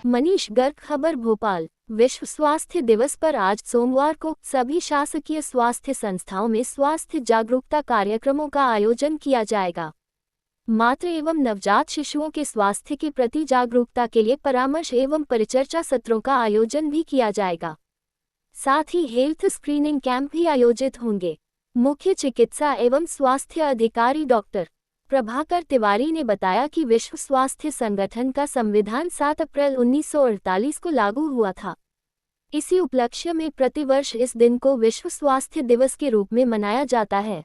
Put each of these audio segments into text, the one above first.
मनीष गर्ग, खबर भोपाल। विश्व स्वास्थ्य दिवस पर आज सोमवार को सभी शासकीय स्वास्थ्य संस्थाओं में स्वास्थ्य जागरूकता कार्यक्रमों का आयोजन किया जाएगा। मातृ एवं नवजात शिशुओं के स्वास्थ्य के प्रति जागरूकता के लिए परामर्श एवं परिचर्चा सत्रों का आयोजन भी किया जाएगा। साथ ही हेल्थ स्क्रीनिंग कैंप भी आयोजित होंगे। मुख्य चिकित्सा एवं स्वास्थ्य अधिकारी डॉक्टर प्रभाकर तिवारी ने बताया कि विश्व स्वास्थ्य संगठन का संविधान 7 अप्रैल 1948 को लागू हुआ था। इसी उपलक्ष्य में प्रतिवर्ष इस दिन को विश्व स्वास्थ्य दिवस के रूप में मनाया जाता है।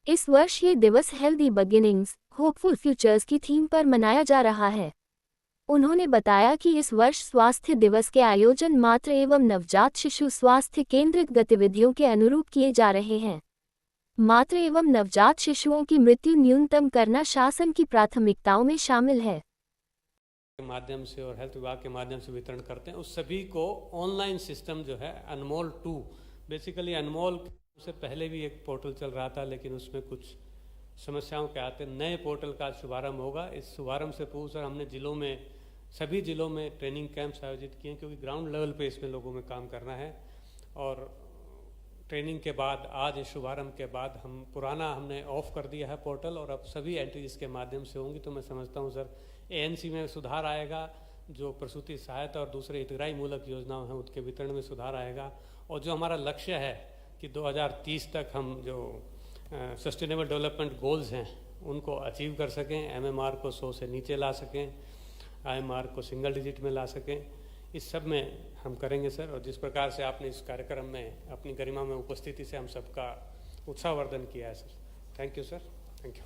इस वर्ष ये दिवस हेल्दी बिगिनिंग्स, होपफुल फ्यूचर्स की थीम पर मनाया जा रहा है। उन्होंने बताया कि इस वर्ष स्वास्थ्य दिवस के आयोजन मातृ एवं नवजात शिशु स्वास्थ्य केंद्रित गतिविधियों के अनुरूप किए जा रहे हैं। मातृ एवं नवजात शिशुओं की मृत्यु न्यूनतम करना शासन की प्राथमिकताओं में शामिल है। के माध्यम से और हेल्थ विभाग के माध्यम से वितरण करते हैं। उस सभी को ऑनलाइन सिस्टम जो है अनमोल 2, बेसिकली अनमोल से पहले भी एक पोर्टल चल रहा था, लेकिन उसमें कुछ समस्याओं के आते नए पोर्टल का शुभारंभ होगा। इस शुभारंभ से पूर्व सर हमने सभी जिलों में ट्रेनिंग कैंप्स आयोजित किए, क्योंकि ग्राउंड लेवल पे इसमें लोगों में काम करना है। और ट्रेनिंग के बाद आज इस शुभारंभ के बाद हमने ऑफ कर दिया है पोर्टल, और अब सभी एंट्री इसके माध्यम से होंगी। तो मैं समझता हूँ सर एएनसी में सुधार आएगा, जो प्रसूति सहायता और दूसरे हितग्राही मूलक योजनाओं हैं उनके वितरण में सुधार आएगा। और जो हमारा लक्ष्य है कि 2030 तक हम जो सस्टेनेबल डेवलपमेंट गोल्स हैं उनको अचीव कर सकें, एमएमआर को 100 से नीचे ला सकें, आईएमआर को सिंगल डिजिट में ला सकें, इस सब में हम करेंगे सर। और जिस प्रकार से आपने इस कार्यक्रम में अपनी गरिमा में उपस्थिति से हम सबका उत्साहवर्धन किया है sir, thank you sir, thank you.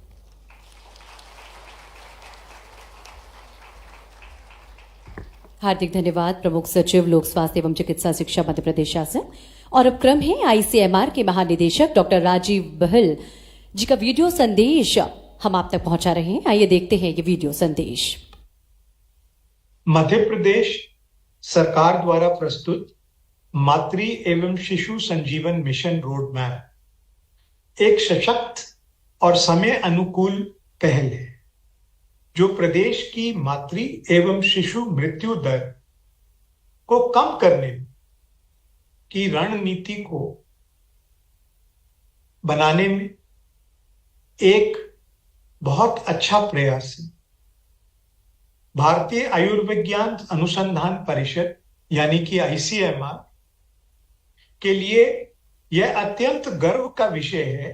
हार्दिक धन्यवाद प्रमुख सचिव लोक स्वास्थ्य एवं चिकित्सा शिक्षा मध्य प्रदेश शासन। और अब क्रम है आईसीएमआर के महानिदेशक डॉक्टर राजीव बहल जी का वीडियो संदेश हम आप तक पहुंचा रहे हैं। आइए देखते हैं ये वीडियो संदेश। मध्य प्रदेश सरकार द्वारा प्रस्तुत मातृ एवं शिशु संजीवन मिशन रोड मैप एक सशक्त और समय अनुकूल पहल है, जो प्रदेश की मातृ एवं शिशु मृत्यु दर को कम करने की रणनीति को बनाने में एक बहुत अच्छा प्रयास है। भारतीय आयुर्विज्ञान अनुसंधान परिषद यानी कि आईसीएमआर के लिए यह अत्यंत गर्व का विषय है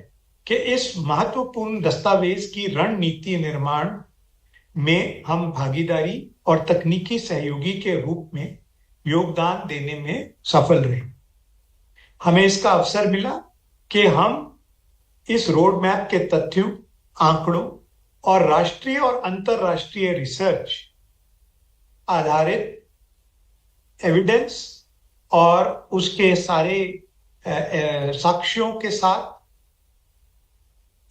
कि इस महत्वपूर्ण दस्तावेज की रणनीति निर्माण में हम भागीदारी और तकनीकी सहयोगी के रूप में योगदान देने में सफल रहे। हमें इसका अवसर मिला कि हम इस रोड मैप के तथ्यों, आंकड़ों और राष्ट्रीय और अंतर्राष्ट्रीय रिसर्च आधारित एविडेंस और उसके सारे साक्ष्यों के साथ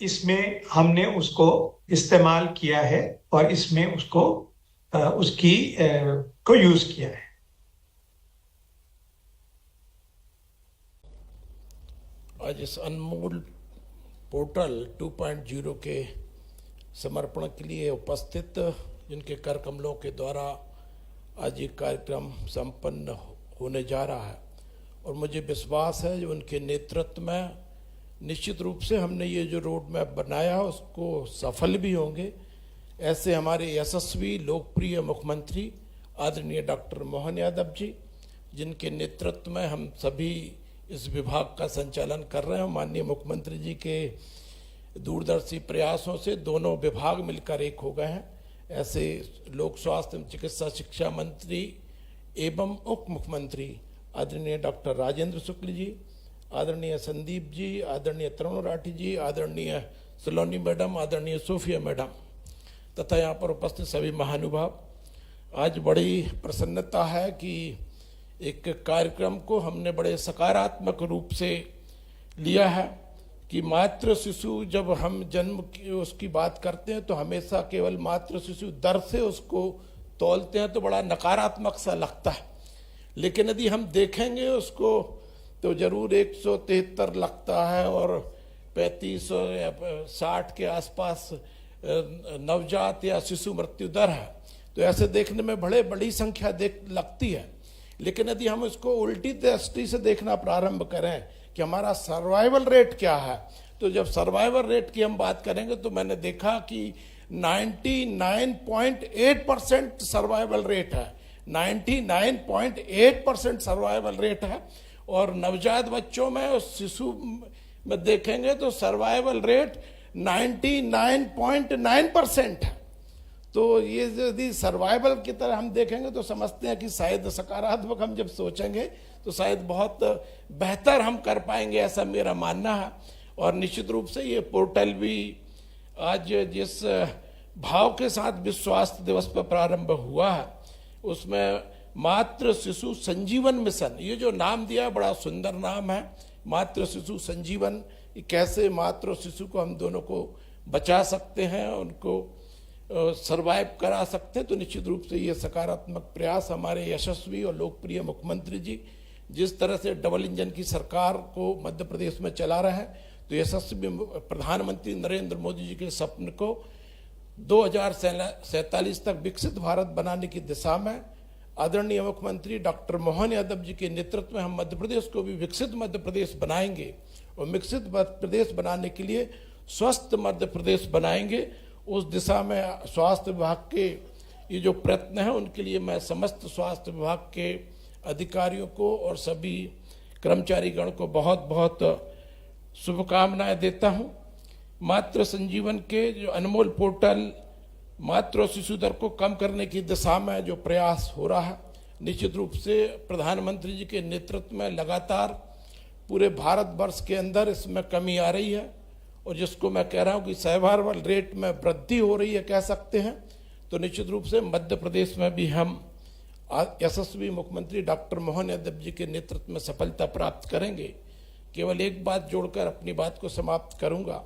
इसमें हमने उसको इस्तेमाल किया है और इसमें उसकी को यूज किया है। आज इस अनमोल पोर्टल 2.0 के समर्पण के लिए उपस्थित जिनके कर कमलों के द्वारा आज ये कार्यक्रम संपन्न होने जा रहा है, और मुझे विश्वास है जो उनके नेतृत्व में निश्चित रूप से हमने ये जो रोड मैप बनाया है उसको सफल भी होंगे। ऐसे हमारे यशस्वी लोकप्रिय मुख्यमंत्री आदरणीय डॉक्टर मोहन यादव जी, जिनके नेतृत्व में हम सभी इस विभाग का संचालन कर रहे हैं। माननीय मुख्यमंत्री जी के दूरदर्शी प्रयासों से दोनों विभाग मिलकर एक हो गए हैं। ऐसे लोक स्वास्थ्य एवं चिकित्सा शिक्षा मंत्री एवं उप मुख्यमंत्री आदरणीय डॉक्टर राजेंद्र शुक्ल जी, आदरणीय संदीप जी, आदरणीय तरुण राठी जी, आदरणीय सलोनी मैडम, आदरणीय सोफिया मैडम तथा यहाँ पर उपस्थित सभी महानुभाव, आज बड़ी प्रसन्नता है कि एक कार्यक्रम को हमने बड़े सकारात्मक रूप से लिया है कि मातृ शिशु, जब हम जन्म की उसकी बात करते हैं तो हमेशा केवल मातृ शिशु दर से उसको तौलते हैं तो बड़ा नकारात्मक सा लगता है, लेकिन यदि हम देखेंगे उसको तो जरूर 173 लगता है और 35 या 60 के आसपास नवजात या शिशु मृत्यु दर है। तो ऐसे देखने में बड़ी संख्या लगती है, लेकिन यदि हम इसको उल्टी दृष्टि से देखना प्रारंभ करें कि हमारा सर्वाइवल रेट क्या है, तो जब सर्वाइवल रेट की हम बात करेंगे तो मैंने देखा कि 99.8% सर्वाइवल रेट है, 99.8% सर्वाइवल रेट है। और नवजात बच्चों में और शिशु में देखेंगे तो सर्वाइवल रेट 99.9% है। तो ये यदि सर्वाइवल की तरह हम देखेंगे तो समझते हैं कि शायद सकारात्मक हम जब सोचेंगे तो शायद बहुत बेहतर हम कर पाएंगे, ऐसा मेरा मानना है। और निश्चित रूप से ये पोर्टल भी आज जिस भाव के साथ विश्व स्वास्थ्य दिवस पर प्रारंभ हुआ है, उसमें मातृ शिशु संजीवन मिशन, ये जो नाम दिया बड़ा सुंदर नाम है, मातृ शिशु संजीवन। कैसे मातृ शिशु को हम दोनों को बचा सकते हैं, उनको सरवाइव करा सकते हैं। तो निश्चित रूप से ये सकारात्मक प्रयास हमारे यशस्वी और लोकप्रिय मुख्यमंत्री जी जिस तरह से डबल इंजन की सरकार को मध्य प्रदेश में चला रहे हैं, तो यशस्वी प्रधानमंत्री नरेंद्र मोदी जी के सपन को 2047 तक विकसित भारत बनाने की दिशा में आदरणीय मुख्यमंत्री डॉक्टर मोहन यादव जी के नेतृत्व में हम मध्य प्रदेश को भी विकसित मध्य प्रदेश बनाएंगे। और विकसित मध्य प्रदेश बनाने के लिए स्वस्थ मध्य प्रदेश बनाएंगे। उस दिशा में स्वास्थ्य विभाग के ये जो प्रयत्न है, उनके लिए मैं समस्त स्वास्थ्य विभाग के अधिकारियों को और सभी कर्मचारीगण को बहुत बहुत शुभकामनाएं देता हूं। मातृ संजीवन के जो अनमोल पोर्टल मातृ और शिशु दर को कम करने की दिशा में जो प्रयास हो रहा है, निश्चित रूप से प्रधानमंत्री जी के नेतृत्व में लगातार पूरे भारतवर्ष के अंदर इसमें कमी आ रही है। और जिसको मैं कह रहा हूं कि सर्वाइवल रेट में वृद्धि हो रही है कह सकते हैं, तो निश्चित रूप से मध्य प्रदेश में भी हम यशस्वी मुख्यमंत्री डॉक्टर मोहन यादव जी के नेतृत्व में सफलता प्राप्त करेंगे। केवल एक बात जोड़कर अपनी बात को समाप्त करूंगा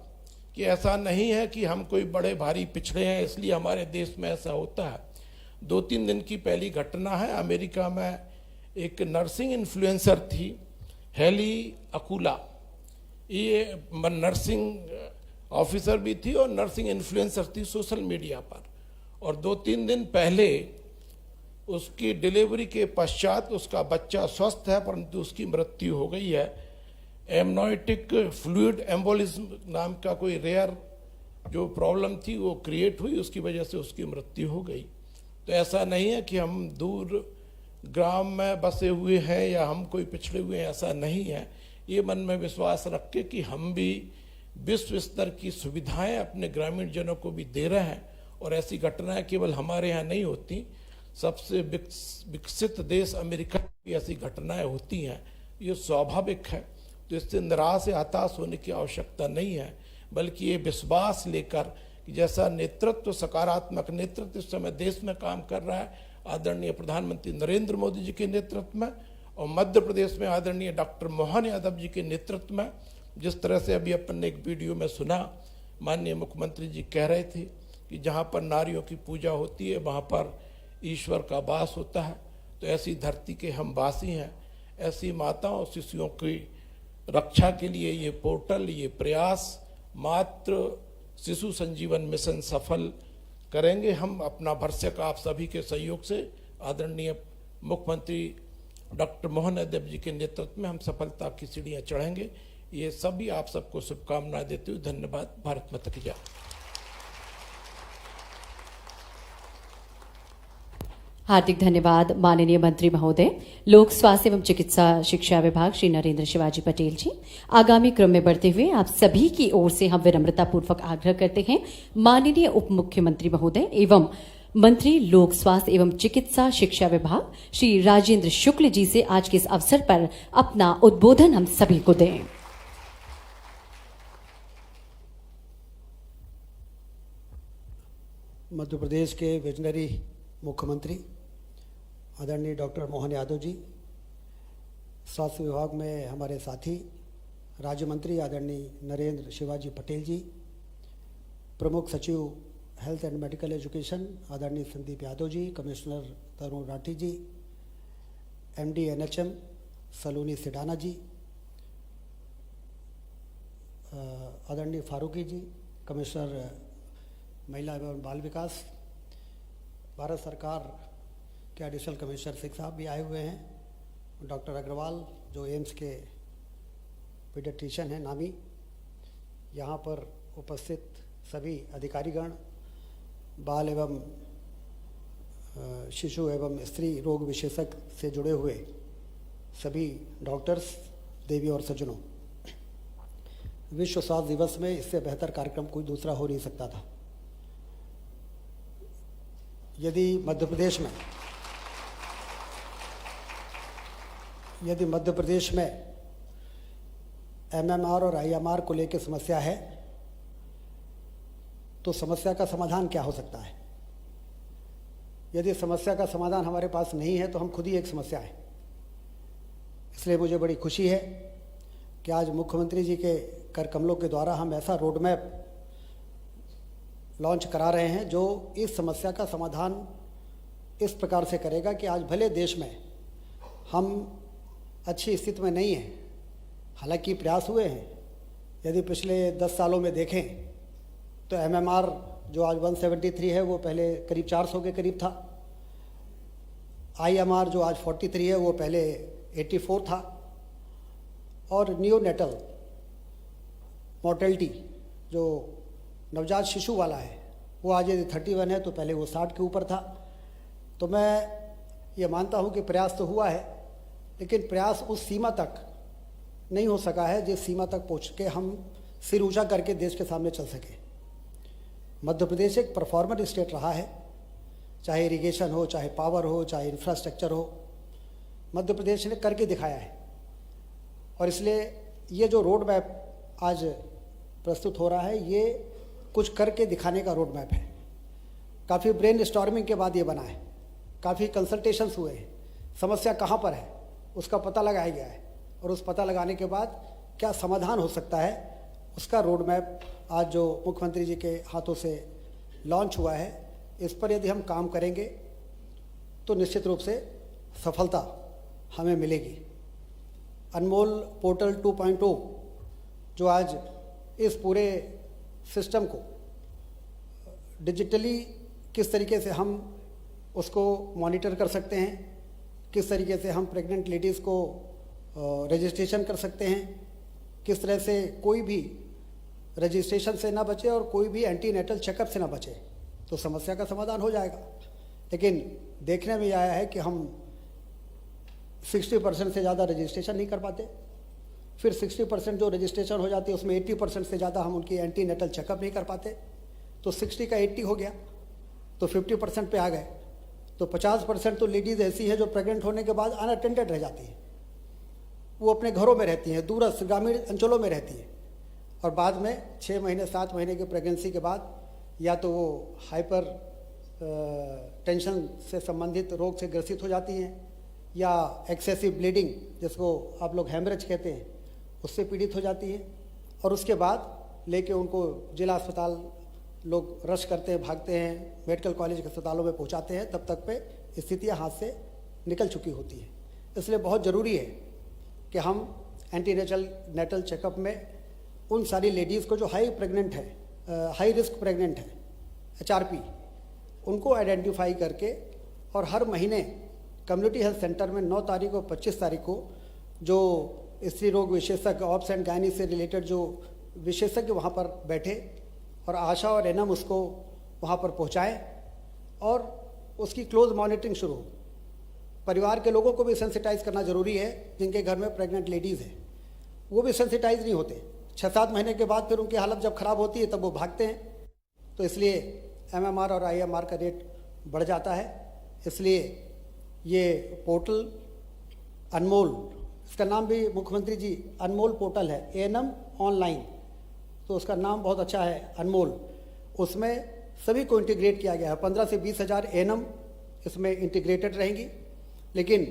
कि ऐसा नहीं है कि हम कोई बड़े भारी पिछड़े हैं इसलिए हमारे देश में ऐसा होता है। 2-3 दिन की पहली घटना है, अमेरिका में एक नर्सिंग इन्फ्लुएंसर थी हेली अकूला, ये नर्सिंग ऑफिसर भी थी और नर्सिंग इन्फ्लुएंसर थी सोशल मीडिया पर। और 2-3 दिन पहले उसकी डिलीवरी के पश्चात उसका बच्चा स्वस्थ है परंतु उसकी मृत्यु हो गई है। एमनोटिक फ्लूइड एम्बोलिज्म नाम का कोई रेयर जो प्रॉब्लम थी वो क्रिएट हुई, उसकी वजह से उसकी मृत्यु हो गई। तो ऐसा नहीं है कि हम दूर ग्राम में बसे हुए हैं या हम कोई पिछड़े हुए हैं, ऐसा नहीं है। ये मन में विश्वास रख के कि हम भी विश्व स्तर की सुविधाएं अपने ग्रामीण जनों को भी दे रहे हैं। और ऐसी घटनाएं केवल हमारे यहाँ नहीं होती, सबसे विकसित देश अमेरिका की ऐसी घटनाएं होती हैं, ये स्वाभाविक है। तो इससे निराश या हताश होने की आवश्यकता नहीं है, बल्कि ये विश्वास लेकर कि जैसा नेतृत्व, सकारात्मक नेतृत्व इस समय देश में काम कर रहा है आदरणीय प्रधानमंत्री नरेंद्र मोदी जी के नेतृत्व में, और मध्य प्रदेश में आदरणीय डॉक्टर मोहन यादव जी के नेतृत्व में, जिस तरह से अभी अपन ने एक वीडियो में सुना, माननीय मुख्यमंत्री जी कह रहे थे कि जहाँ पर नारियों की पूजा होती है वहाँ पर ईश्वर का वास होता है। तो ऐसी धरती के हम वासी हैं। ऐसी माताओं और शिशुओं की रक्षा के लिए ये पोर्टल, ये प्रयास मातृ शिशु संजीवन मिशन सफल करेंगे हम। अपना भरसक आप सभी के सहयोग से आदरणीय मुख्यमंत्री डॉक्टर मोहन यादव जी के नेतृत्व में हम सफलता की सीढ़ियां चढ़ेंगे। ये सभी आप सबको शुभकामनाएं देते हुए धन्यवाद। भारत माता की जय। हार्दिक धन्यवाद माननीय मंत्री महोदय, लोक स्वास्थ्य एवं चिकित्सा शिक्षा विभाग श्री नरेंद्र शिवाजी पटेल जी। आगामी क्रम में बढ़ते हुए आप सभी की ओर से हम विनम्रता पूर्वक आग्रह करते हैं माननीय उप मुख्यमंत्री महोदय एवं मंत्री लोक स्वास्थ्य एवं चिकित्सा शिक्षा विभाग श्री राजेंद्र शुक्ल जी से आज के इस अवसर पर अपना उद्बोधन हम सभी को दें। मध्य प्रदेश के विजनरी मुख्यमंत्री आदरणीय डॉक्टर मोहन यादव जी, स्वास्थ्य विभाग में हमारे साथी राज्य मंत्री आदरणीय नरेंद्र शिवाजी पटेल जी, प्रमुख सचिव हेल्थ एंड मेडिकल एजुकेशन आदरणीय संदीप यादव जी, कमिश्नर तरुण राठी जी, एमडी एनएचएम सलोनी सिडाना जी, आदरणीय फारूकी जी, कमिश्नर महिला एवं बाल विकास, भारत सरकार के एडिशनल कमिश्नर सिंह साहब भी आए हुए हैं, डॉक्टर अग्रवाल जो एम्स के पीडियाट्रिशियन हैं नामी, यहाँ पर उपस्थित सभी अधिकारीगण, बाल एवं शिशु एवं स्त्री रोग विशेषज्ञ से जुड़े हुए सभी डॉक्टर्स, देवी और सज्जनों, विश्व स्वास्थ्य दिवस में इससे बेहतर कार्यक्रम कोई दूसरा हो नहीं सकता था। यदि मध्य प्रदेश में एमएमआर और आईएमआर को लेकर समस्या है, तो समस्या का समाधान क्या हो सकता है? यदि समस्या का समाधान हमारे पास नहीं है तो हम खुद ही एक समस्या है। इसलिए मुझे बड़ी खुशी है कि आज मुख्यमंत्री जी के कर कमलों के द्वारा हम ऐसा रोड मैप लॉन्च करा रहे हैं जो इस समस्या का समाधान इस प्रकार से करेगा कि आज भले देश में हम अच्छी स्थिति में नहीं हैं, हालांकि प्रयास हुए हैं। यदि पिछले 10 सालों में देखें तो एमएमआर जो आज 173 है वो पहले करीब 400 के करीब था, आईएमआर जो आज 43 है वो पहले 84 था, और नियोनेटल मॉर्टेलिटी जो नवजात शिशु वाला है वो आज यदि 31 है तो पहले वो 60 के ऊपर था। तो मैं ये मानता हूँ कि प्रयास तो हुआ है, लेकिन प्रयास उस सीमा तक नहीं हो सका है जिस सीमा तक पहुँच के हम सिर ऊंचा करके देश के सामने चल सके। मध्य प्रदेश एक परफॉर्मर स्टेट रहा है, चाहे इरिगेशन हो, चाहे पावर हो, चाहे इंफ्रास्ट्रक्चर हो, मध्य प्रदेश ने करके दिखाया है। और इसलिए ये जो रोड मैप आज प्रस्तुत हो रहा है ये कुछ करके दिखाने का रोड मैप है। काफ़ी ब्रेन स्टॉर्मिंग के बाद ये बना है, काफ़ी कंसल्टेशंस हुए हैं, समस्या कहाँ पर है उसका पता लगाया गया है, और उस पता लगाने के बाद क्या समाधान हो सकता है उसका रोड मैप आज जो मुख्यमंत्री जी के हाथों से लॉन्च हुआ है, इस पर यदि हम काम करेंगे तो निश्चित रूप से सफलता हमें मिलेगी। अनमोल पोर्टल 2.0 जो आज इस पूरे सिस्टम को डिजिटली किस तरीके से हम उसको मॉनिटर कर सकते हैं, किस तरीके से हम प्रेग्नेंट लेडीज़ को रजिस्ट्रेशन कर सकते हैं, किस तरह से कोई भी रजिस्ट्रेशन से ना बचे और कोई भी एंटीनेटल चेकअप से ना बचे, तो समस्या का समाधान हो जाएगा। लेकिन देखने में आया है कि हम 60% से ज़्यादा रजिस्ट्रेशन नहीं कर पाते, फिर 60% जो रजिस्ट्रेशन हो जाती है उसमें 80% से ज़्यादा हम उनकी एंटीनेटल चेकअप नहीं कर पाते, तो 60 का 80 हो गया तो 50% पे आ गए, तो 50% तो लेडीज़ ऐसी है जो प्रेग्नेंट होने के बाद अनअटेंडेड रह जाती है, वो अपने घरों में रहती हैं, दूरस्थ ग्रामीण अंचलों में रहती है, और बाद में 6 महीने 7 महीने की प्रेगनेंसी के बाद या तो वो हाइपर टेंशन से संबंधित रोग से ग्रसित हो जाती हैं, या एक्सेसिव ब्लीडिंग जिसको आप लोग हेमरेज कहते हैं उससे पीड़ित हो जाती हैं, और उसके बाद लेके उनको जिला अस्पताल लोग रश करते हैं, भागते हैं, मेडिकल कॉलेज के अस्पतालों में पहुंचाते हैं, तब तक पे स्थितियां हाथ से निकल चुकी होती हैं। इसलिए बहुत ज़रूरी है कि हम एंटीनेटल चेकअप में उन सारी लेडीज़ को जो हाई रिस्क प्रेग्नेंट है HRP, उनको आइडेंटिफाई करके और हर महीने कम्युनिटी हेल्थ सेंटर में 9 तारीख और 25 तारीख को जो स्त्री रोग विशेषज्ञ ऑब्स एंड गायनी से रिलेटेड जो विशेषज्ञ वहाँ पर बैठे और आशा और एनएम उसको वहाँ पर पहुँचाएँ और उसकी क्लोज मॉनिटरिंग शुरू हो। परिवार के लोगों को भी सेंसिटाइज करना ज़रूरी है, जिनके घर में प्रेग्नेंट लेडीज़ हैं वो भी सेंसिटाइज नहीं होते, 6-7 महीने के बाद फिर उनकी हालत जब ख़राब होती है तब वो भागते हैं, तो इसलिए MMR और IMR का रेट बढ़ जाता है। इसलिए ये पोर्टल अनमोल, इसका नाम भी मुख्यमंत्री जी अनमोल पोर्टल है, ANM ऑनलाइन, तो उसका नाम बहुत अच्छा है अनमोल। उसमें सभी को इंटीग्रेट किया गया है, 15 से 20 हज़ार ANM इसमें इंटीग्रेटेड रहेंगी, लेकिन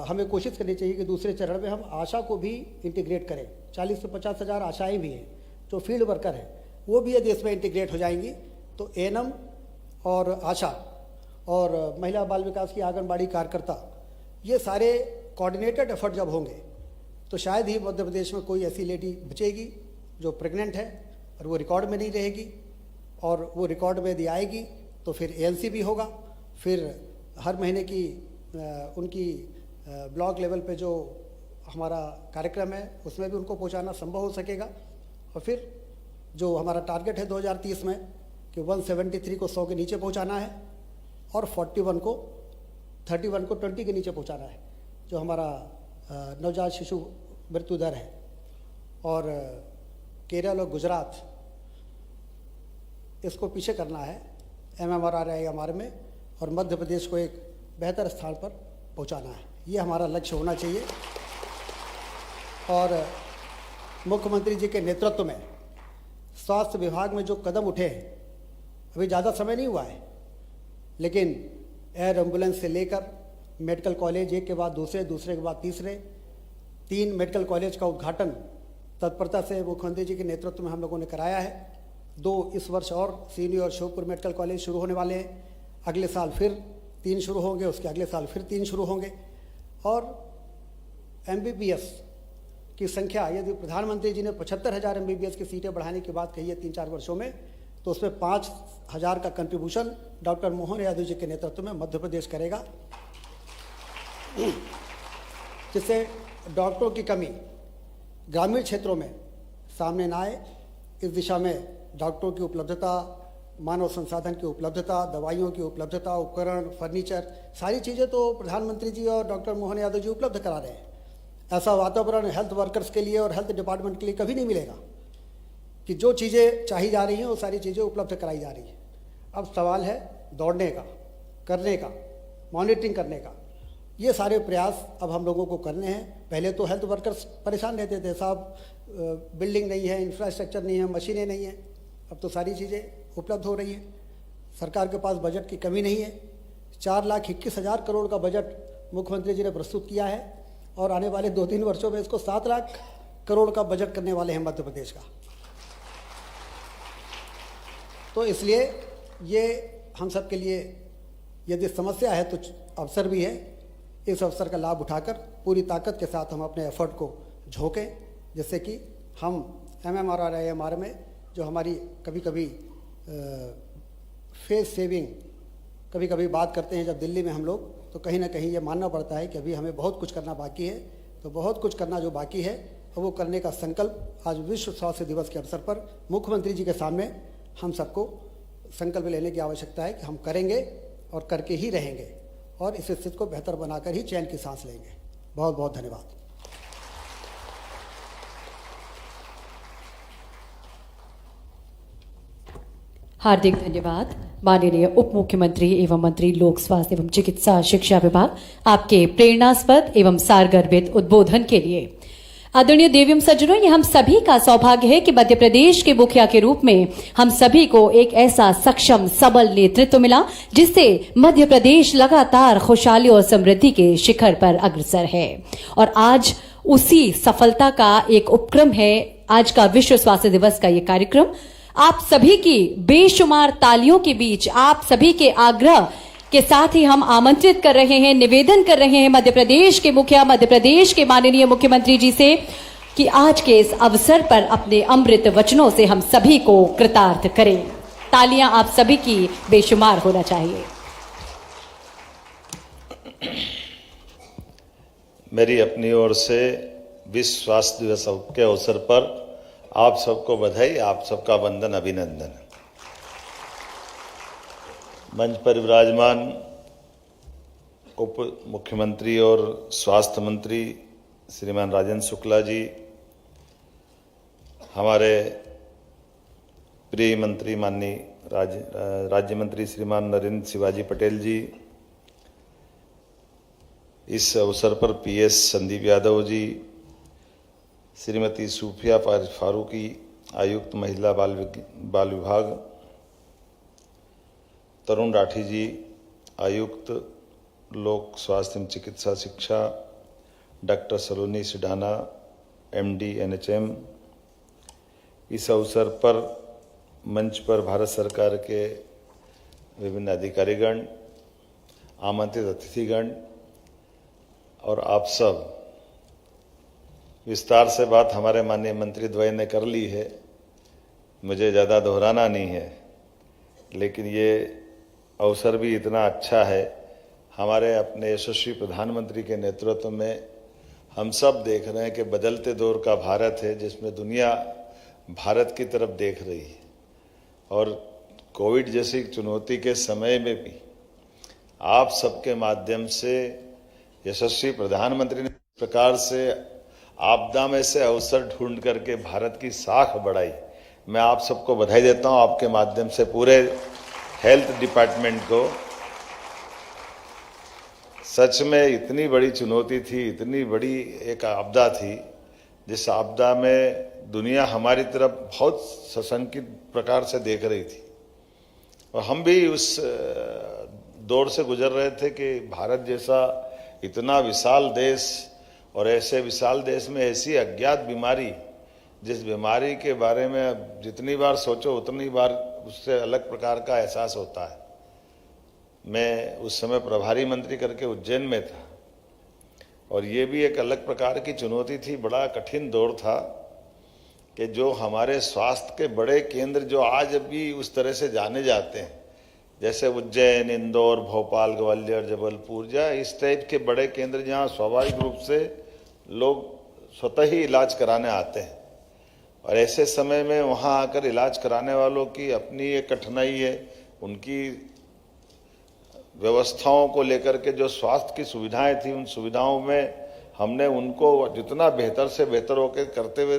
हमें कोशिश करनी चाहिए कि दूसरे चरण में हम आशा को भी इंटीग्रेट करें। 40 से 50 हज़ार आशाएँ भी हैं जो फील्ड वर्कर हैं, वो भी यदि इसमें इंटीग्रेट हो जाएंगी तो ANM और आशा और महिला बाल विकास की आंगनबाड़ी कार्यकर्ता, ये सारे कोऑर्डिनेटेड एफर्ट जब होंगे तो शायद ही मध्य प्रदेश में कोई ऐसी लेडी बचेगी जो प्रेग्नेंट है और वो रिकॉर्ड में नहीं रहेगी, और वो रिकॉर्ड में यदि आएगी तो फिर एएनसी भी होगा, फिर हर महीने की उनकी ब्लॉक लेवल पे जो हमारा कार्यक्रम है उसमें भी उनको पहुंचाना संभव हो सकेगा। और फिर जो हमारा टारगेट है 2030 में कि 173 को 100 के नीचे पहुंचाना है और 31 को 20 के नीचे पहुंचाना है, जो हमारा नवजात शिशु मृत्यु दर है। और केरल और गुजरात इसको पीछे करना है MMR में, और मध्य प्रदेश को एक बेहतर स्थान पर पहुंचाना है। ये हमारा लक्ष्य होना चाहिए। और मुख्यमंत्री जी के नेतृत्व में स्वास्थ्य विभाग में जो कदम उठे हैं, अभी ज़्यादा समय नहीं हुआ है, लेकिन एयर एम्बुलेंस से लेकर मेडिकल कॉलेज एक के बाद दूसरे, दूसरे के बाद तीसरे, 3 मेडिकल कॉलेज का उद्घाटन तत्परता से मुख्यमंत्री जी के नेतृत्व में हम लोगों ने कराया है। 2 इस वर्ष और सीनी और श्योपुर मेडिकल कॉलेज शुरू होने वाले हैं। अगले साल फिर 3 शुरू होंगे, उसके अगले साल फिर 3 शुरू होंगे। और MBBS की संख्या, यदि प्रधानमंत्री जी ने 75,000 MBBS की सीटें बढ़ाने की बात कही है 3-4 वर्षों में, तो उसमें 5,000 का कंट्रीब्यूशन डॉक्टर मोहन यादव जी के नेतृत्व में मध्य प्रदेश करेगा, जिससे डॉक्टरों की कमी ग्रामीण क्षेत्रों में सामने ना आए। इस दिशा में डॉक्टरों की उपलब्धता, मानव संसाधन की उपलब्धता, दवाइयों की उपलब्धता, उपकरण, फर्नीचर, सारी चीज़ें तो प्रधानमंत्री जी और डॉक्टर मोहन यादव जी उपलब्ध करा रहे हैं। ऐसा वातावरण हेल्थ वर्कर्स के लिए और हेल्थ डिपार्टमेंट के लिए कभी नहीं मिलेगा कि जो चीज़ें चाही जा रही हैं वो सारी चीज़ें उपलब्ध कराई जा रही हैं। अब सवाल है दौड़ने का, करने का, मॉनिटरिंग करने का। ये सारे प्रयास अब हम लोगों को करने हैं। पहले तो हेल्थ वर्कर्स परेशान रहते थे, साहब बिल्डिंग नहीं है, इंफ्रास्ट्रक्चर नहीं है, मशीनें नहीं हैं। अब तो सारी चीज़ें उपलब्ध हो रही हैं। सरकार के पास बजट की कमी नहीं है। 4,21,000 करोड़ का बजट मुख्यमंत्री जी ने प्रस्तुत किया है, और आने वाले 2-3 वर्षों में इसको 7 लाख करोड़ का बजट करने वाले हैं मध्य प्रदेश का। तो इसलिए ये हम सब के लिए यदि समस्या है तो अवसर भी है। इस अवसर का लाभ उठाकर पूरी ताकत के साथ हम अपने एफर्ट को झोंकें, जिससे कि हम MMR और IMR में जो हमारी कभी कभी फेस सेविंग कभी कभी बात करते हैं जब दिल्ली में हम लोग, तो कहीं ना कहीं ये मानना पड़ता है कि अभी हमें बहुत कुछ करना बाकी है। तो बहुत कुछ करना जो बाकी है वो करने का संकल्प आज विश्व स्वास्थ्य दिवस के अवसर पर मुख्यमंत्री जी के सामने हम सबको संकल्प लेने की आवश्यकता है कि हम करेंगे और करके ही रहेंगे, और इस स्थिति को बेहतर बनाकर ही चैन की सांस लेंगे। बहुत बहुत धन्यवाद। हार्दिक धन्यवाद माननीय उप मुख्यमंत्री एवं मंत्री लोक स्वास्थ्य एवं चिकित्सा शिक्षा विभाग, आपके प्रेरणास्पद एवं सारगर्भित उद्बोधन के लिए। आदरणीय देवीम सज्जनों, ये हम सभी का सौभाग्य है कि मध्य प्रदेश के मुखिया के रूप में हम सभी को एक ऐसा सक्षम सबल नेतृत्व मिला, जिससे मध्य प्रदेश लगातार खुशहाली और समृद्धि के शिखर पर अग्रसर है। और आज उसी सफलता का एक उपक्रम है आज का विश्व स्वास्थ्य दिवस का ये कार्यक्रम। आप सभी की बेशुमार तालियों के बीच, आप सभी के आग्रह के साथ ही हम आमंत्रित कर रहे हैं, निवेदन कर रहे हैं मध्य प्रदेश के मुखिया, मध्य प्रदेश के माननीय मुख्यमंत्री जी से कि आज के इस अवसर पर अपने अमृत वचनों से हम सभी को कृतार्थ करें। तालियां आप सभी की बेशुमार होना चाहिए। मेरी अपनी ओर से विश्व स्वास्थ्य दिवस के अवसर पर आप सबको बधाई, आप सबका वंदन, अभिनंदन। मंच पर विराजमान उप मुख्यमंत्री और स्वास्थ्य मंत्री श्रीमान राजेंद्र शुक्ला जी, हमारे प्रिय मंत्री माननीय राज्य मंत्री श्रीमान नरेंद्र शिवाजी पटेल जी, इस अवसर पर PS संदीप यादव जी, श्रीमती सूफिया फारूकी, आयुक्त महिला बाल विभाग, तरुण राठी जी, आयुक्त लोक स्वास्थ्य एवं चिकित्सा शिक्षा, डॉक्टर सलोनी सिडाना, MD NHM। इस अवसर पर मंच पर भारत सरकार के विभिन्न अधिकारीगण, आमंत्रित अतिथिगण और आप सब। विस्तार से बात हमारे माननीय मंत्री द्वय ने कर ली है, मुझे ज़्यादा दोहराना नहीं है, लेकिन ये अवसर भी इतना अच्छा है। हमारे अपने यशस्वी प्रधानमंत्री के नेतृत्व में हम सब देख रहे हैं कि बदलते दौर का भारत है, जिसमें दुनिया भारत की तरफ देख रही है। और कोविड जैसी चुनौती के समय में भी आप सबके माध्यम से यशस्वी प्रधानमंत्री ने इस प्रकार से आपदा में से अवसर ढूंढ करके भारत की साख बढ़ाई। मैं आप सबको बधाई देता हूं, आपके माध्यम से पूरे हेल्थ डिपार्टमेंट को। सच में इतनी बड़ी चुनौती थी, इतनी बड़ी एक आपदा थी, जिस आपदा में दुनिया हमारी तरफ बहुत सशंकित प्रकार से देख रही थी। और हम भी उस दौर से गुजर रहे थे कि भारत जैसा इतना विशाल देश, और ऐसे विशाल देश में ऐसी अज्ञात बीमारी, जिस बीमारी के बारे में जितनी बार सोचो उतनी बार उससे अलग प्रकार का एहसास होता है। मैं उस समय प्रभारी मंत्री करके उज्जैन में था, और ये भी एक अलग प्रकार की चुनौती थी। बड़ा कठिन दौर था कि जो हमारे स्वास्थ्य के बड़े केंद्र जो आज भी उस तरह से जाने जाते हैं, जैसे उज्जैन, इंदौर, भोपाल, ग्वालियर, जबलपुर, या इस टाइप के बड़े केंद्र जहाँ स्वाभाविक रूप से लोग स्वतः ही इलाज कराने आते हैं, और ऐसे समय में वहाँ आकर इलाज कराने वालों की अपनी एक कठिनाई है। उनकी व्यवस्थाओं को लेकर के जो स्वास्थ्य की सुविधाएं थी, उन सुविधाओं में हमने उनको जितना बेहतर से बेहतर होकर करते हुए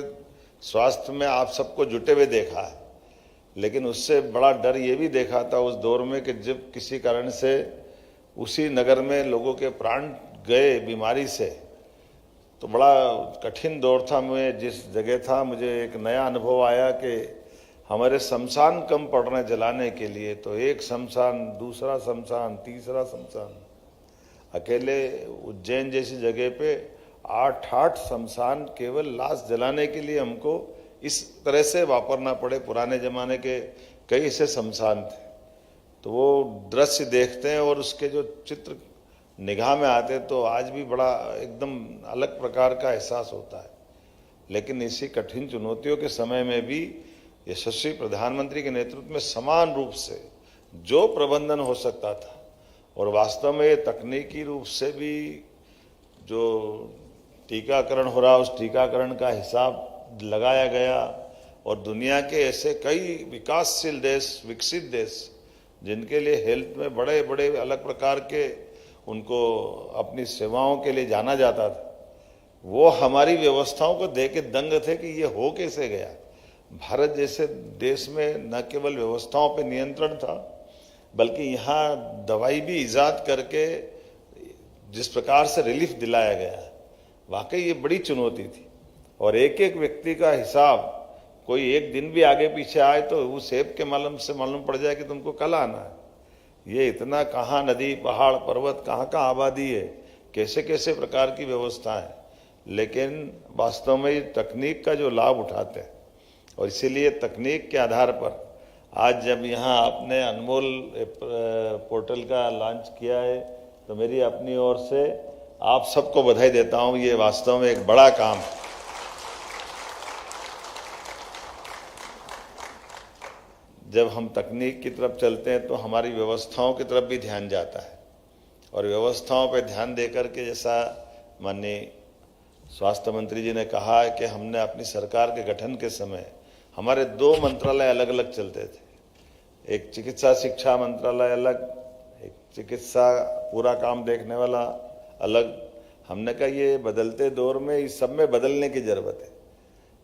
स्वास्थ्य में आप सबको जुटे हुए देखा है। लेकिन उससे बड़ा डर ये भी देखा था उस दौर में कि जब किसी कारण से उसी नगर में लोगों के प्राण गए बीमारी से, तो बड़ा कठिन दौर था। मैं जिस जगह था, मुझे एक नया अनुभव आया कि हमारे शमशान कम पड़ रहे जलाने के लिए, तो एक शमशान, दूसरा शमशान, तीसरा शमशान। अकेले उज्जैन जैसी जगह पे 8 शमशान केवल लाश जलाने के लिए हमको इस तरह से वापरना पड़े। पुराने जमाने के कई ऐसे शमशान थे। तो वो दृश्य देखते हैं और उसके जो चित्र निगाह में आते हैं, तो आज भी बड़ा एकदम अलग प्रकार का एहसास होता है। लेकिन इसी कठिन चुनौतियों के समय में भी यशस्वी प्रधानमंत्री के नेतृत्व में समान रूप से जो प्रबंधन हो सकता था, और वास्तव में तकनीकी रूप से भी जो टीकाकरण हो रहा, उस टीकाकरण का हिसाब लगाया गया। और दुनिया के ऐसे कई विकासशील देश, विकसित देश, जिनके लिए हेल्थ में बड़े बड़े अलग प्रकार के उनको अपनी सेवाओं के लिए जाना जाता था, वो हमारी व्यवस्थाओं को देख के दंग थे कि ये हो कैसे गया। भारत जैसे देश में न केवल व्यवस्थाओं पे नियंत्रण था, बल्कि यहाँ दवाई भी ईजाद करके जिस प्रकार से रिलीफ दिलाया गया, वाकई ये बड़ी चुनौती थी। और एक एक व्यक्ति का हिसाब, कोई एक दिन भी आगे पीछे आए तो उस ऐप के मालूम से मालूम पड़ जाए कि तुमको कल आना है। ये इतना कहाँ नदी, पहाड़, पर्वत, कहाँ कहाँ आबादी है, कैसे कैसे प्रकार की व्यवस्था है। लेकिन वास्तव में तकनीक का जो लाभ उठाते हैं, और इसीलिए तकनीक के आधार पर आज जब यहाँ आपने अनमोल पोर्टल का लॉन्च किया है, तो मेरी अपनी ओर से आप सबको बधाई देता हूँ। ये वास्तव में एक बड़ा काम है। जब हम तकनीक की तरफ चलते हैं तो हमारी व्यवस्थाओं की तरफ भी ध्यान जाता है, और व्यवस्थाओं पर ध्यान देकर के, जैसा माननीय स्वास्थ्य मंत्री जी ने कहा है कि हमने अपनी सरकार के गठन के समय हमारे 2 मंत्रालय अलग अलग चलते थे। एक चिकित्सा शिक्षा मंत्रालय अलग, एक चिकित्सा पूरा काम देखने वाला अलग। हमने कहा ये बदलते दौर में इस सब में बदलने की जरूरत है,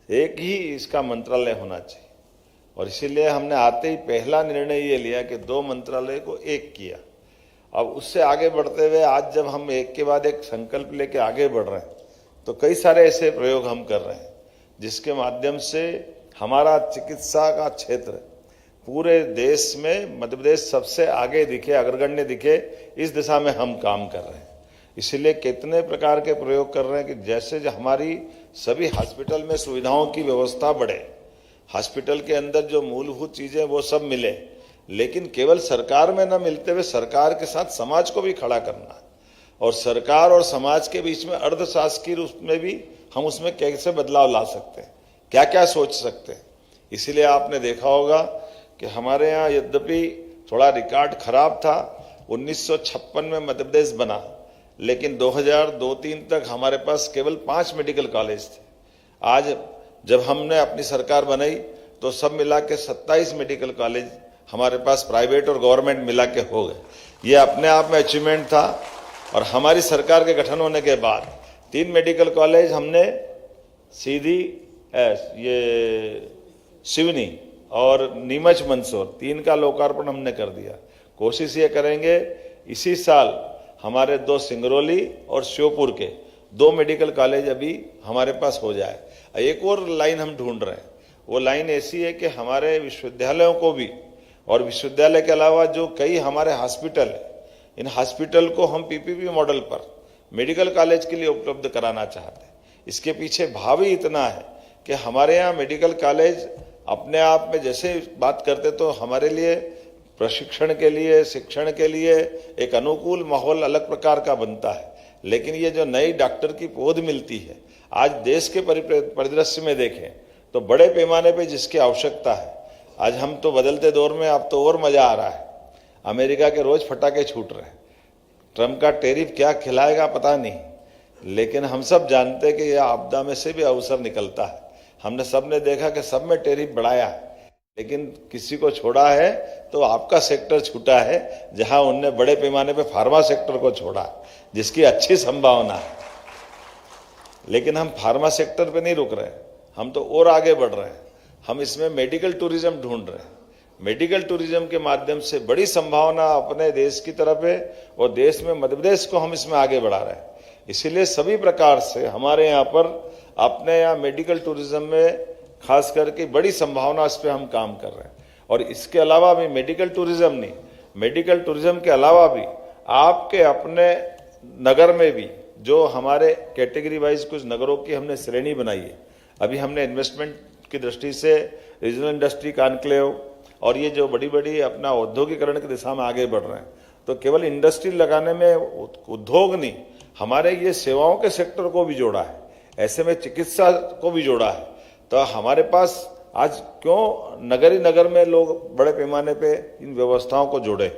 एक ही इसका मंत्रालय होना चाहिए। और इसीलिए हमने आते ही पहला निर्णय ये लिया कि 2 मंत्रालय को एक किया। अब उससे आगे बढ़ते हुए आज जब हम एक के बाद एक संकल्प लेके आगे बढ़ रहे हैं, तो कई सारे ऐसे प्रयोग हम कर रहे हैं जिसके माध्यम से हमारा चिकित्सा का क्षेत्र पूरे देश में, मध्य प्रदेश सबसे आगे दिखे, अग्रगण्य दिखे, इस दिशा में हम काम कर रहे हैं। इसीलिए कितने प्रकार के प्रयोग कर रहे हैं कि जैसे हमारी सभी हॉस्पिटल में सुविधाओं की व्यवस्था बढ़े, हॉस्पिटल के अंदर जो मूलभूत चीजें वो सब मिले, लेकिन केवल सरकार में न मिलते हुए सरकार के साथ समाज को भी खड़ा करना है, और सरकार और समाज के बीच में अर्धशासकीय रूप में भी हम उसमें कैसे बदलाव ला सकते हैं, क्या क्या सोच सकते हैं। इसीलिए आपने देखा होगा कि हमारे यहाँ यद्यपि थोड़ा रिकॉर्ड खराब था। 1956 में मध्य प्रदेश बना, लेकिन 2002-03 तक हमारे पास केवल 5 मेडिकल कॉलेज थे। आज जब हमने अपनी सरकार बनाई तो सब मिला के 27 मेडिकल कॉलेज हमारे पास प्राइवेट और गवर्नमेंट मिला के हो गए। ये अपने आप में अचीवमेंट था। और हमारी सरकार के गठन होने के बाद 3 मेडिकल कॉलेज हमने सीधी ये सिवनी और नीमच मंदसौर 3 का लोकार्पण हमने कर दिया। कोशिश ये करेंगे इसी साल हमारे 2 सिंगरौली और श्योपुर के 2 मेडिकल कॉलेज अभी हमारे पास हो जाए। एक और लाइन हम ढूंढ रहे हैं, वो लाइन ऐसी है कि हमारे विश्वविद्यालयों को भी, और विश्वविद्यालय के अलावा जो कई हमारे हॉस्पिटल है, इन हॉस्पिटल को हम पीपीपी मॉडल पर मेडिकल कॉलेज के लिए उपलब्ध कराना चाहते हैं। इसके पीछे भाव ही इतना है कि हमारे यहाँ मेडिकल कॉलेज अपने आप में जैसे बात करते तो हमारे लिए प्रशिक्षण के लिए, शिक्षण के लिए एक अनुकूल माहौल अलग प्रकार का बनता है। लेकिन ये जो नई डॉक्टर की पौध मिलती है, आज देश के परिदृश्य में देखें तो बड़े पैमाने पे जिसकी आवश्यकता है, आज हम तो बदलते दौर में, अब तो और मजा आ रहा है। अमेरिका के रोज फटाके छूट रहे हैं। ट्रंप का टैरिफ क्या खिलाएगा पता नहीं, लेकिन हम सब जानते हैं कि यह आपदा में से भी अवसर निकलता है। हमने सबने देखा कि सब में टैरिफ बढ़ाया है, लेकिन किसी को छोड़ा है तो आपका सेक्टर छूटा है, जहां उनने बड़े पैमाने पे फार्मा सेक्टर को छोड़ा, जिसकी अच्छी संभावना है। लेकिन हम फार्मा सेक्टर पे नहीं रुक रहे, हम तो और आगे बढ़ रहे हैं। हम इसमें मेडिकल टूरिज्म ढूंढ रहे हैं। मेडिकल टूरिज्म के माध्यम से बड़ी संभावना अपने देश की तरफ है और देश में मध्य प्रदेश को हम इसमें आगे बढ़ा रहे हैं। इसीलिए सभी प्रकार से हमारे यहाँ पर अपने यहाँ मेडिकल टूरिज्म में खास करके बड़ी संभावना, इस पर हम काम कर रहे हैं। और इसके अलावा भी मेडिकल टूरिज्म नहीं, मेडिकल टूरिज्म के अलावा भी आपके अपने नगर में भी जो हमारे कैटेगरी वाइज कुछ नगरों की हमने श्रेणी बनाई है। अभी हमने इन्वेस्टमेंट की दृष्टि से रीजनल इंडस्ट्री कॉन्क्लेव और ये जो बड़ी बड़ी अपना औद्योगिकरण की दिशा में आगे बढ़ रहे हैं, तो केवल इंडस्ट्री लगाने में उद्योग नहीं, हमारे ये सेवाओं के सेक्टर को भी जोड़ा है, ऐसे में चिकित्सा को भी जोड़ा है। तो हमारे पास आज क्यों नगर में लोग बड़े पैमाने पे इन व्यवस्थाओं को जोड़े,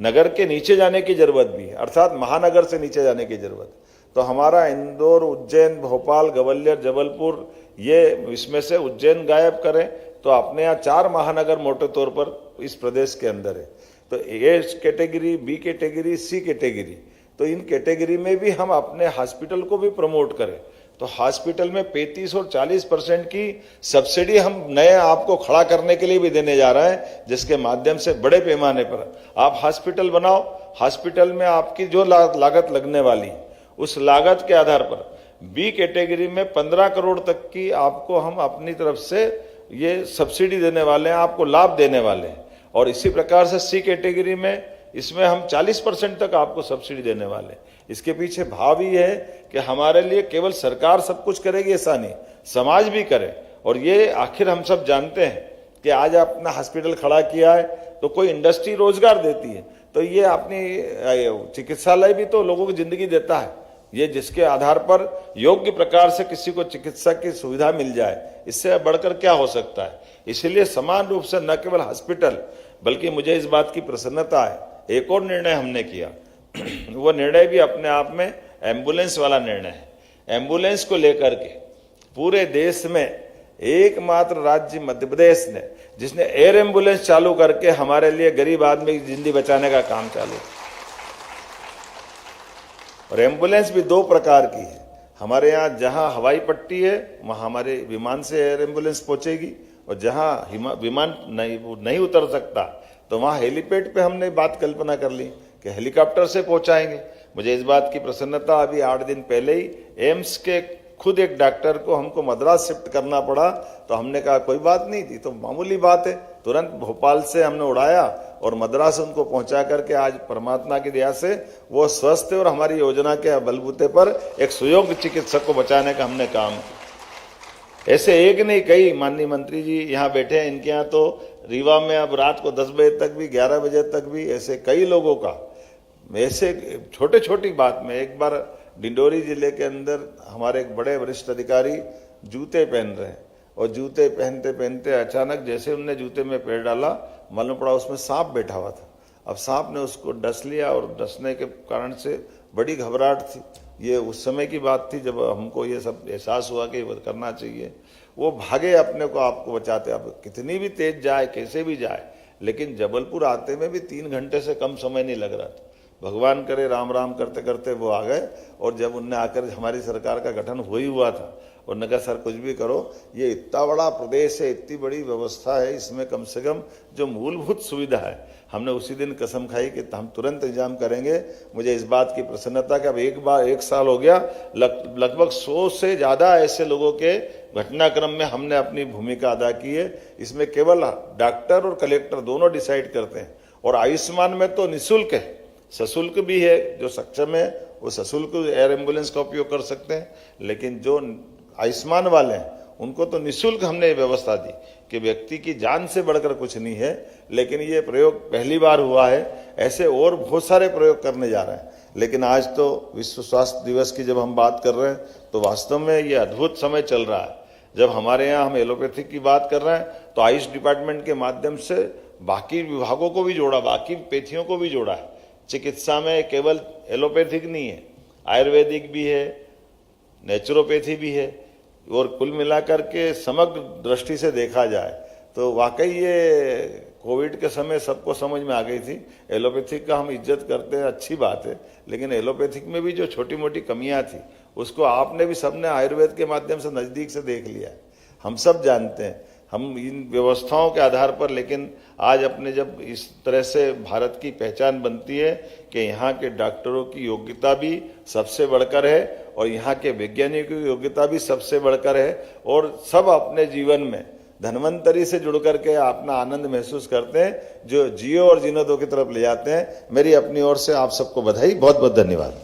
नगर के नीचे जाने की जरूरत भी है, अर्थात महानगर से नीचे जाने की जरूरत। तो हमारा इंदौर, उज्जैन, भोपाल, ग्वालियर, जबलपुर, ये इसमें से उज्जैन गायब करें तो अपने यहाँ 4 महानगर मोटे तौर पर इस प्रदेश के अंदर है। तो A category, B category, C category, तो इन कैटेगरी में भी हम अपने हॉस्पिटल को भी प्रमोट करें। तो हॉस्पिटल में 35 और 40% की सब्सिडी हम नए आपको खड़ा करने के लिए भी देने जा रहे हैं, जिसके माध्यम से बड़े पैमाने पर आप हॉस्पिटल बनाओ। हॉस्पिटल में आपकी जो लागत लगने वाली, उस लागत के आधार पर बी कैटेगरी में 15 करोड़ तक की आपको हम अपनी तरफ से ये सब्सिडी देने वाले हैं, आपको लाभ देने वाले हैं। और इसी प्रकार से सी कैटेगरी में इसमें हम 40% तक आपको सब्सिडी देने वाले हैं। इसके पीछे भाव ही है कि हमारे लिए केवल सरकार सब कुछ करेगी ऐसा नहीं, समाज भी करे। और ये आखिर हम सब जानते हैं कि आज अपना हॉस्पिटल खड़ा किया है तो कोई इंडस्ट्री रोजगार देती है, तो ये अपनी चिकित्सालय भी तो लोगों की जिंदगी देता है। ये जिसके आधार पर योग्य प्रकार से किसी को चिकित्सा की सुविधा मिल जाए, इससे बढ़कर क्या हो सकता है। इसलिए समान रूप से न केवल हॉस्पिटल, बल्कि मुझे इस बात की प्रसन्नता है, एक और निर्णय हमने किया। वो निर्णय भी अपने आप में एम्बुलेंस वाला निर्णय है। एम्बुलेंस को लेकर के पूरे देश में एकमात्र राज्य मध्य प्रदेश ने, जिसने एयर एम्बुलेंस चालू करके हमारे लिए गरीब आदमी की जिंदगी बचाने का काम चालू। और एम्बुलेंस भी 2 प्रकार की है। हमारे यहाँ जहां हवाई पट्टी है वहां हमारे विमान से एयर एम्बुलेंस पहुंचेगी, और जहां विमान नहीं उतर सकता तो वहां हेलीपैड पे हमने बात कल्पना कर ली कि हेलीकॉप्टर से पहुंचाएंगे। मुझे इस बात की प्रसन्नता, अभी 8 दिन पहले ही एम्स के खुद एक डॉक्टर को हमको मद्रास शिफ्ट करना पड़ा, तो हमने कहा कोई बात नहीं थी, तो मामूली बात है, तुरंत भोपाल से हमने उड़ाया और मद्रास उनको पहुंचा करके आज परमात्मा की दया से वो स्वस्थ है। और हमारी योजना के बलबूते पर एक सुयोग्य चिकित्सक को बचाने का हमने काम किया। ऐसे एक नहीं, कई माननीय मंत्री जी यहाँ बैठे हैं, इनके यहाँ तो रीवा में अब रात को 10 बजे तक भी, 11 बजे तक भी, ऐसे कई लोगों का, ऐसे छोटी बात में एक बार डिंडोरी जिले के अंदर हमारे एक बड़े वरिष्ठ अधिकारी जूते पहन रहे हैं, और जूते पहनते पहनते अचानक जैसे उनने जूते में पैर डाला, मालूम पड़ा उसमें सांप बैठा हुआ था। अब सांप ने उसको डस लिया और डसने के कारण से बड़ी घबराहट थी। ये उस समय की बात थी जब हमको ये सब एहसास हुआ कि करना चाहिए। वो भागे अपने को आपको बचाते। अब कितनी भी तेज जाए, कैसे भी जाए, लेकिन जबलपुर आते में भी 3 घंटे से कम समय नहीं लग रहा था। भगवान करे राम राम करते करते वो आ गए। और जब उनने आकर हमारी सरकार का गठन हो ही हुआ था, उन्होंने कहा सर कुछ भी करो, ये इतना बड़ा प्रदेश है, इतनी बड़ी व्यवस्था है, इसमें कम से कम जो मूलभूत सुविधा है, हमने उसी दिन कसम खाई कि हम तुरंत इंतजाम करेंगे। मुझे इस बात की प्रसन्नता कि अब एक साल हो गया, लगभग 100 से ज्यादा ऐसे लोगों के घटनाक्रम में हमने अपनी भूमिका अदा की है। इसमें केवल डॉक्टर और कलेक्टर दोनों डिसाइड करते हैं। और आयुष्मान में तो निःशुल्क है, सशुल्क भी है। जो सक्षम है वो सशुल्क एयर एम्बुलेंस का उपयोग कर सकते हैं, लेकिन जो आयुष्मान वाले हैं उनको तो निःशुल्क हमने व्यवस्था दी कि व्यक्ति की जान से बढ़कर कुछ नहीं है। लेकिन ये प्रयोग पहली बार हुआ है, ऐसे और बहुत सारे प्रयोग करने जा रहे हैं। लेकिन आज तो विश्व स्वास्थ्य दिवस की जब हम बात कर रहे हैं तो वास्तव में ये अद्भुत समय चल रहा है। जब हमारे यहाँ हम एलोपैथिक की बात कर रहे हैं तो आयुष डिपार्टमेंट के माध्यम से बाकी विभागों को भी जोड़ा, बाकी पैथियों को भी जोड़ा है। चिकित्सा में केवल एलोपैथिक नहीं है, आयुर्वेदिक भी है, नेचुरोपैथी भी है। और कुल मिलाकर के समग्र दृष्टि से देखा जाए तो वाकई ये कोविड के समय सबको समझ में आ गई थी। एलोपैथिक का हम इज्जत करते हैं, अच्छी बात है, लेकिन एलोपैथिक में भी जो छोटी मोटी कमियां थी उसको आपने भी सबने आयुर्वेद के माध्यम से नज़दीक से देख लिया। हम सब जानते हैं, हम इन व्यवस्थाओं के आधार पर, लेकिन आज अपने जब इस तरह से भारत की पहचान बनती है कि यहाँ के डॉक्टरों की योग्यता भी सबसे बढ़कर है और यहाँ के वैज्ञानिकों की योग्यता भी सबसे बढ़कर है, और सब अपने जीवन में धन्वंतरी से जुड़ करके अपना आनंद महसूस करते हैं, जो जियो और जीनो दो की तरफ ले जाते हैं। मेरी अपनी ओर से आप सबको बधाई, बहुत बहुत धन्यवाद।